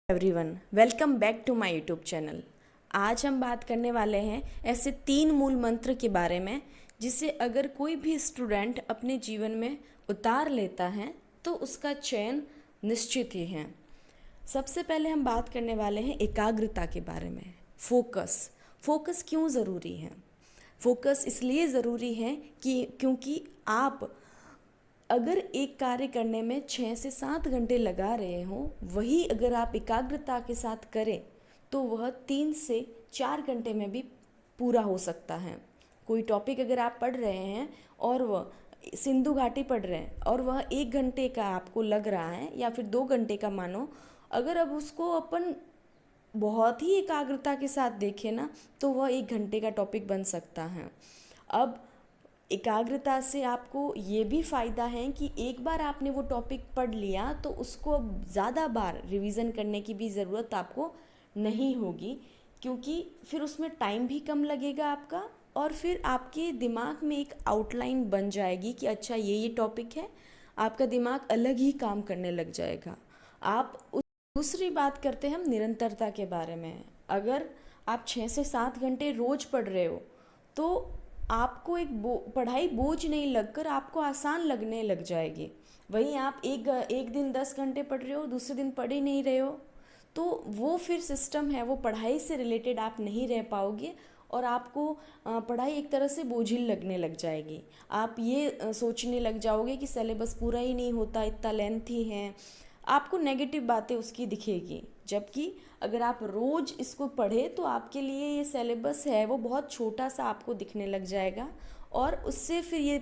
Everyone, welcome back to my YouTube channel. आज हम बात करने वाले हैं ऐसे 3 मूल मंत्र के बारे में जिसे अगर कोई भी स्टूडेंट अपने जीवन में उतार लेता है तो उसका चयन निश्चित ही है। सबसे पहले हम बात करने वाले हैं एकाग्रता के बारे में। फोकस क्यों ज़रूरी है? फोकस इसलिए ज़रूरी है कि क्योंकि आप अगर एक कार्य करने में 6 से 7 घंटे लगा रहे हो, वही अगर आप एकाग्रता के साथ करें तो वह 3 से 4 घंटे में भी पूरा हो सकता है। कोई टॉपिक अगर आप पढ़ रहे हैं और वह सिंधु घाटी पढ़ रहे हैं और वह 1 घंटे का आपको लग रहा है या फिर 2 घंटे का मानो, अगर अब उसको अपन बहुत ही एकाग्रता के साथ देखें ना तो वह 1 घंटे का टॉपिक बन सकता है। अब एकाग्रता से आपको ये भी फ़ायदा है कि एक बार आपने वो टॉपिक पढ़ लिया तो उसको अब ज़्यादा बार रिवीजन करने की भी ज़रूरत आपको नहीं होगी, क्योंकि फिर उसमें टाइम भी कम लगेगा आपका और फिर आपके दिमाग में एक आउटलाइन बन जाएगी कि अच्छा ये टॉपिक है। आपका दिमाग अलग ही काम करने लग जाएगा। दूसरी बात करते हैं हम निरंतरता के बारे में। अगर आप 6 से 7 घंटे रोज़ पढ़ रहे हो तो आपको एक पढ़ाई बोझ नहीं लगकर आपको आसान लगने लग जाएगी। वहीं आप एक दिन 10 घंटे पढ़ रहे हो, दूसरे दिन पढ़ ही नहीं रहे हो, तो वो फिर सिस्टम है, वो पढ़ाई से रिलेटेड आप नहीं रह पाओगे और आपको पढ़ाई एक तरह से बोझिल लगने लग जाएगी। आप ये सोचने लग जाओगे कि सिलेबस पूरा ही नहीं होता, इतना लेंथी है, आपको नेगेटिव बातें उसकी दिखेगी। जबकि अगर आप रोज़ इसको पढ़े तो आपके लिए ये सिलेबस है वो बहुत छोटा सा आपको दिखने लग जाएगा और उससे फिर ये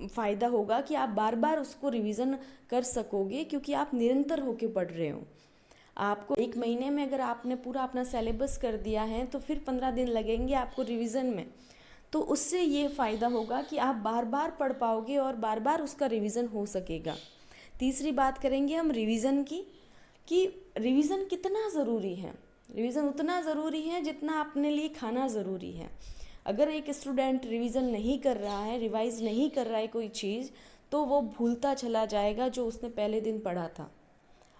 फ़ायदा होगा कि आप बार बार उसको रिवीजन कर सकोगे, क्योंकि आप निरंतर होकर पढ़ रहे हो। आपको 1 महीने में अगर आपने पूरा अपना सिलेबस कर दिया है तो फिर 15 दिन लगेंगे आपको रिवीजन में, तो उससे ये फ़ायदा होगा कि आप बार बार पढ़ पाओगे और बार बार उसका रिवीजन हो सकेगा। तीसरी बात करेंगे हम रिवीजन की, कि रिवीजन कितना ज़रूरी है। रिवीजन उतना ज़रूरी है जितना अपने लिए खाना ज़रूरी है। अगर एक स्टूडेंट रिवीजन नहीं कर रहा है, रिवाइज नहीं कर रहा है कोई चीज़, तो वो भूलता चला जाएगा जो उसने पहले दिन पढ़ा था।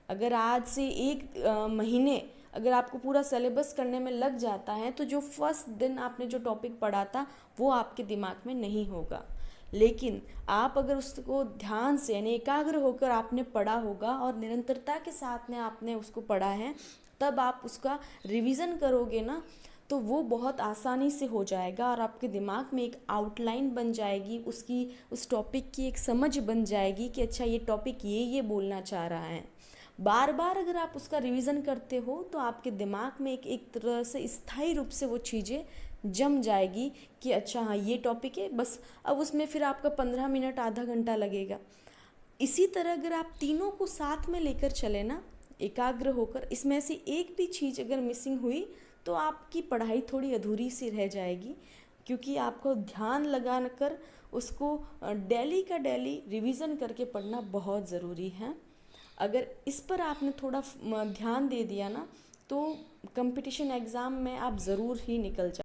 अगर आज से 1 महीने अगर आपको पूरा सिलेबस करने में लग जाता है तो जो फर्स्ट दिन आपने जो टॉपिक पढ़ा था वो आपके दिमाग में नहीं होगा। लेकिन आप अगर उसको ध्यान से यानी एकाग्र होकर आपने पढ़ा होगा और निरंतरता के साथ में आपने उसको पढ़ा है, तब आप उसका रिवीजन करोगे ना तो वो बहुत आसानी से हो जाएगा और आपके दिमाग में एक आउटलाइन बन जाएगी, उसकी उस टॉपिक की एक समझ बन जाएगी कि अच्छा ये टॉपिक ये बोलना चाह रहा है। बार बार अगर आप उसका रिवीजन करते हो तो आपके दिमाग में एक तरह से स्थायी रूप से वो चीज़ें जम जाएगी कि अच्छा हाँ ये टॉपिक है, बस अब उसमें फिर आपका 15 मिनट आधा घंटा लगेगा। इसी तरह अगर आप तीनों को साथ में लेकर चले ना, एकाग्र होकर, इसमें से एक भी चीज़ अगर मिसिंग हुई तो आपकी पढ़ाई थोड़ी अधूरी सी रह जाएगी, क्योंकि आपको ध्यान लगा कर उसको डेली का डेली रिवीजन करके पढ़ना बहुत ज़रूरी है। अगर इस पर आपने थोड़ा ध्यान दे दिया ना तो कंपटीशन एग्ज़ाम में आप ज़रूर ही निकल जाए।